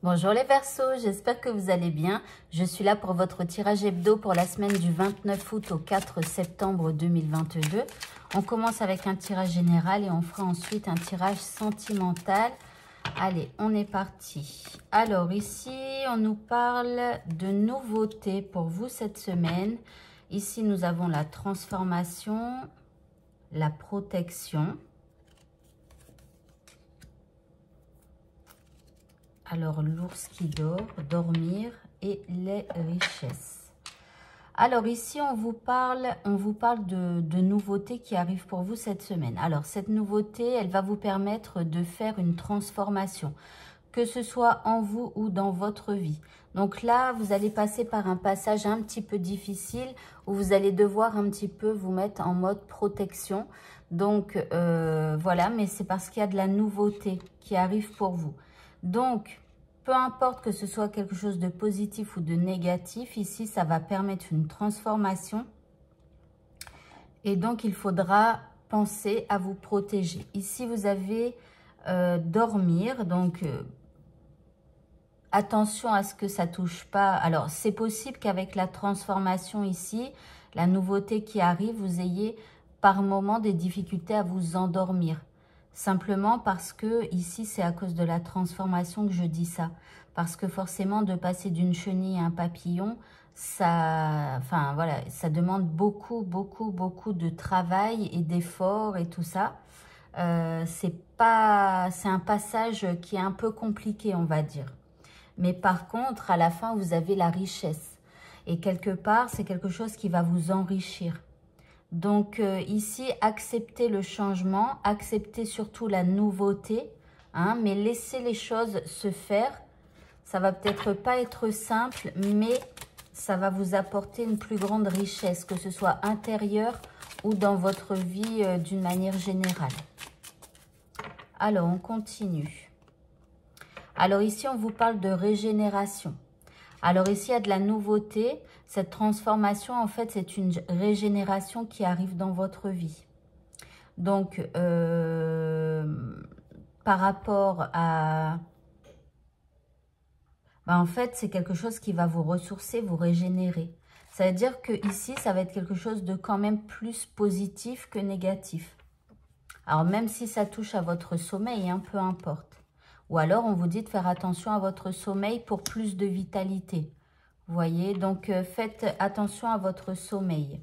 Bonjour les Verseaux, j'espère que vous allez bien. Je suis là pour votre tirage hebdo pour la semaine du 29 août au 4 septembre 2022. On commence avec un tirage général et on fera ensuite un tirage sentimental. Allez, on est parti. Alors ici, on nous parle de nouveautés pour vous cette semaine. Ici, nous avons la transformation, la protection. Alors, l'ours qui dort, dormir et les richesses. Alors, ici, on vous parle de nouveautés qui arrivent pour vous cette semaine. Alors, cette nouveauté, elle va vous permettre de faire une transformation, que ce soit en vous ou dans votre vie. Donc là, vous allez passer par un passage un petit peu difficile où vous allez devoir un petit peu vous mettre en mode protection. Donc, voilà, mais c'est parce qu'il y a de la nouveauté qui arrive pour vous. Donc, peu importe que ce soit quelque chose de positif ou de négatif, ici, ça va permettre une transformation. Et donc, il faudra penser à vous protéger. Ici, vous avez dormir. Donc, attention à ce que ça ne touche pas. Alors, c'est possible qu'avec la transformation ici, la nouveauté qui arrive, vous ayez par moment des difficultés à vous endormir. Simplement parce que ici, c'est à cause de la transformation que je dis ça. Parce que forcément, de passer d'une chenille à un papillon, ça demande beaucoup de travail et d'efforts et tout ça. C'est un passage qui est un peu compliqué, on va dire. Mais par contre, à la fin, vous avez la richesse. Et quelque part, c'est quelque chose qui va vous enrichir. Donc ici, acceptez le changement, acceptez surtout la nouveauté, hein, mais laissez les choses se faire. Ça va peut-être pas être simple, mais ça va vous apporter une plus grande richesse, que ce soit intérieure ou dans votre vie d'une manière générale. Alors, on continue. Alors ici, on vous parle de régénération. Alors ici, il y a de la nouveauté. Cette transformation, en fait, c'est une régénération qui arrive dans votre vie. Donc, par rapport à... en fait, c'est quelque chose qui va vous ressourcer, vous régénérer. Ça veut dire que ici, ça va être quelque chose de quand même plus positif que négatif. Alors, même si ça touche à votre sommeil, hein, peu importe. Ou alors, on vous dit de faire attention à votre sommeil pour plus de vitalité. Vous voyez, donc faites attention à votre sommeil.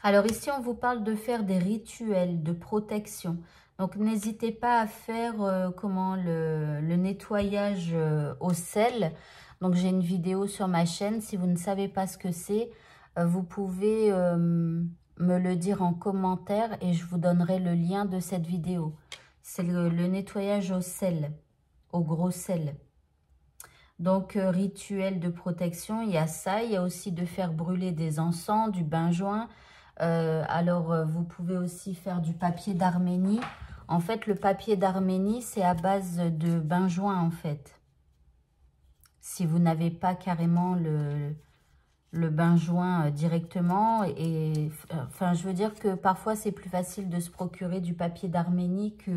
Alors ici, on vous parle de faire des rituels de protection. Donc, n'hésitez pas à faire le nettoyage au sel. Donc, j'ai une vidéo sur ma chaîne. Si vous ne savez pas ce que c'est, vous pouvez me le dire en commentaire et je vous donnerai le lien de cette vidéo. C'est le nettoyage au sel, au gros sel. Donc, rituel de protection, il y a ça. Il y a aussi de faire brûler des encens, du benjoin. Vous pouvez aussi faire du papier d'Arménie. En fait, le papier d'Arménie, c'est à base de benjoin, en fait. Si vous n'avez pas carrément le benjoin directement. Enfin, je veux dire que parfois, c'est plus facile de se procurer du papier d'Arménie que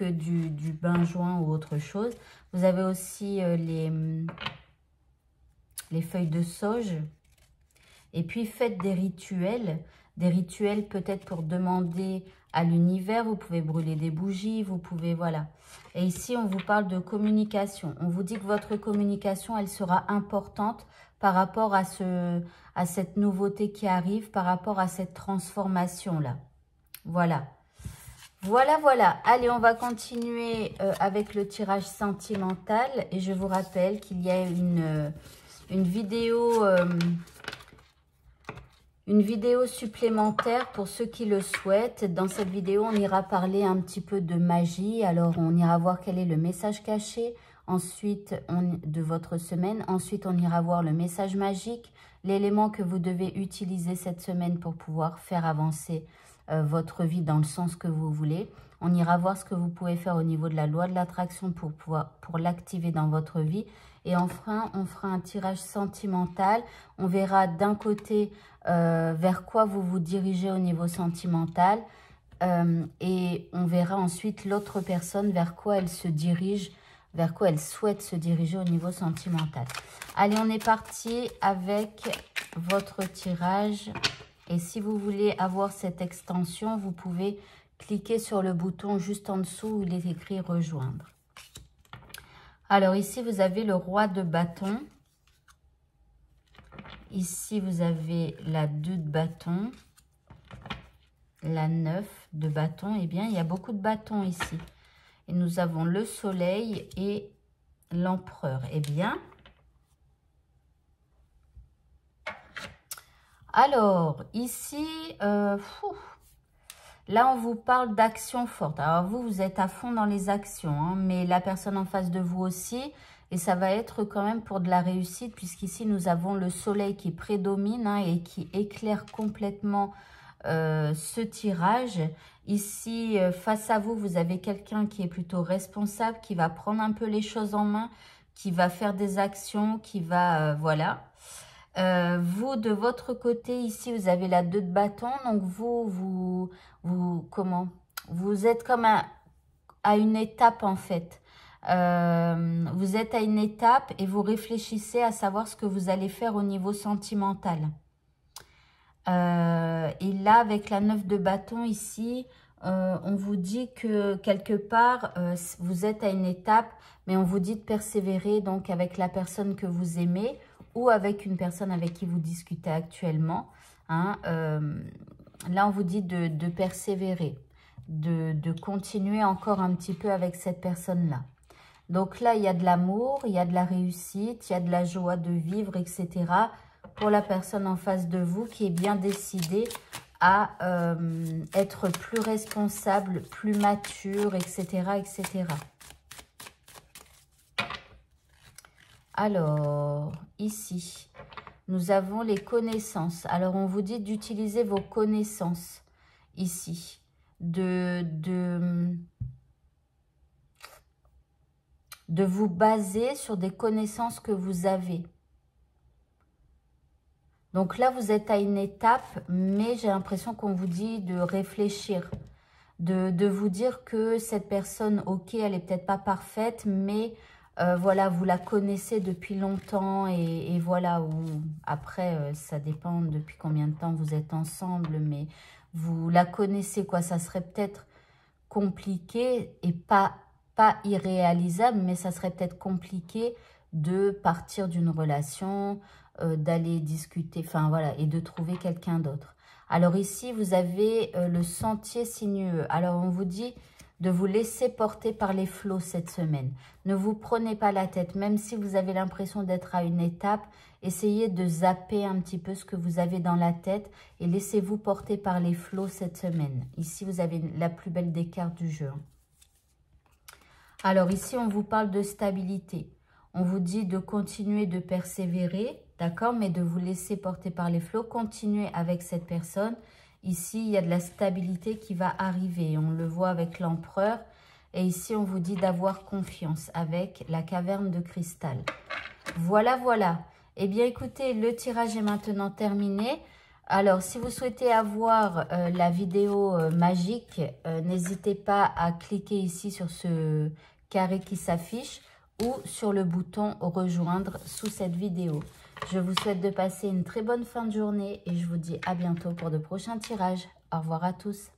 du benjoin ou autre chose. Vous avez aussi les feuilles de sauge. Et puis, faites des rituels peut-être pour demander à l'univers. Vous pouvez brûler des bougies, vous pouvez, voilà. Et ici, on vous parle de communication. On vous dit que votre communication, elle sera importante par rapport à cette nouveauté qui arrive, par rapport à cette transformation-là. Voilà. Voilà. Allez, on va continuer avec le tirage sentimental. Et je vous rappelle qu'il y a une vidéo supplémentaire pour ceux qui le souhaitent. Dans cette vidéo, on ira parler un petit peu de magie. Alors, on ira voir quel est le message caché ensuite de votre semaine. Ensuite, on ira voir le message magique, l'élément que vous devez utiliser cette semaine pour pouvoir faire avancer votre vie dans le sens que vous voulez. On ira voir ce que vous pouvez faire au niveau de la loi de l'attraction pour l'activer dans votre vie. Et enfin, on fera un tirage sentimental. On verra d'un côté vers quoi vous vous dirigez au niveau sentimental. Et on verra ensuite l'autre personne vers quoi elle se dirige vers quoi elle souhaite se diriger au niveau sentimental. Allez, on est parti avec votre tirage. Et si vous voulez avoir cette extension, vous pouvez cliquer sur le bouton juste en dessous où il est écrit « Rejoindre ». Alors ici, vous avez le roi de bâton. Ici, vous avez la 2 de bâton. La 9 de bâton. Eh bien, il y a beaucoup de bâtons ici. Et nous avons le soleil et l'empereur. Eh bien, alors, ici, là, on vous parle d'action forte. Alors, vous êtes à fond dans les actions, hein, mais la personne en face de vous aussi. Et ça va être quand même pour de la réussite, puisqu'ici, nous avons le soleil qui prédomine, hein, et qui éclaire complètement ce tirage. Ici, face à vous, vous avez quelqu'un qui est plutôt responsable, qui va prendre un peu les choses en main, qui va faire des actions, qui va, voilà. Vous, de votre côté, ici, vous avez la 2 de bâton. Donc, vous êtes comme à une étape, en fait. Vous êtes à une étape et vous réfléchissez à savoir ce que vous allez faire au niveau sentimental. Et là, avec la 9 de bâton ici, on vous dit que quelque part, vous êtes à une étape, mais on vous dit de persévérer donc avec la personne que vous aimez ou avec une personne avec qui vous discutez actuellement. Hein, là, on vous dit de persévérer, de continuer encore un petit peu avec cette personne-là. Donc là, il y a de l'amour, il y a de la réussite, il y a de la joie de vivre, etc. pour la personne en face de vous qui est bien décidée à être plus responsable, plus mature, etc., etc. Alors, ici, nous avons les connaissances. Alors, on vous dit d'utiliser vos connaissances ici, de vous baser sur des connaissances que vous avez. Donc là, vous êtes à une étape, mais j'ai l'impression qu'on vous dit de réfléchir, de vous dire que cette personne, ok, elle n'est peut-être pas parfaite, mais voilà, vous la connaissez depuis longtemps et voilà, après, ça dépend depuis combien de temps vous êtes ensemble, mais vous la connaissez, quoi. Ça serait peut-être compliqué et pas irréalisable, mais ça serait peut-être compliqué de partir d'une relation, d'aller discuter, enfin voilà, et de trouver quelqu'un d'autre. Alors ici, vous avez le sentier sinueux. Alors on vous dit de vous laisser porter par les flots cette semaine. Ne vous prenez pas la tête, même si vous avez l'impression d'être à une étape, essayez de zapper un petit peu ce que vous avez dans la tête et laissez-vous porter par les flots cette semaine. Ici, vous avez la plus belle des cartes du jeu. Alors ici, on vous parle de stabilité. On vous dit de continuer de persévérer, d'accord, mais de vous laisser porter par les flots. Continuez avec cette personne. Ici, il y a de la stabilité qui va arriver. On le voit avec l'empereur. Et ici, on vous dit d'avoir confiance avec la caverne de cristal. Voilà, voilà. Eh bien, écoutez, le tirage est maintenant terminé. Alors, si vous souhaitez avoir la vidéo magique, n'hésitez pas à cliquer ici sur ce carré qui s'affiche ou sur le bouton « Rejoindre » sous cette vidéo. Je vous souhaite de passer une très bonne fin de journée et je vous dis à bientôt pour de prochains tirages. Au revoir à tous.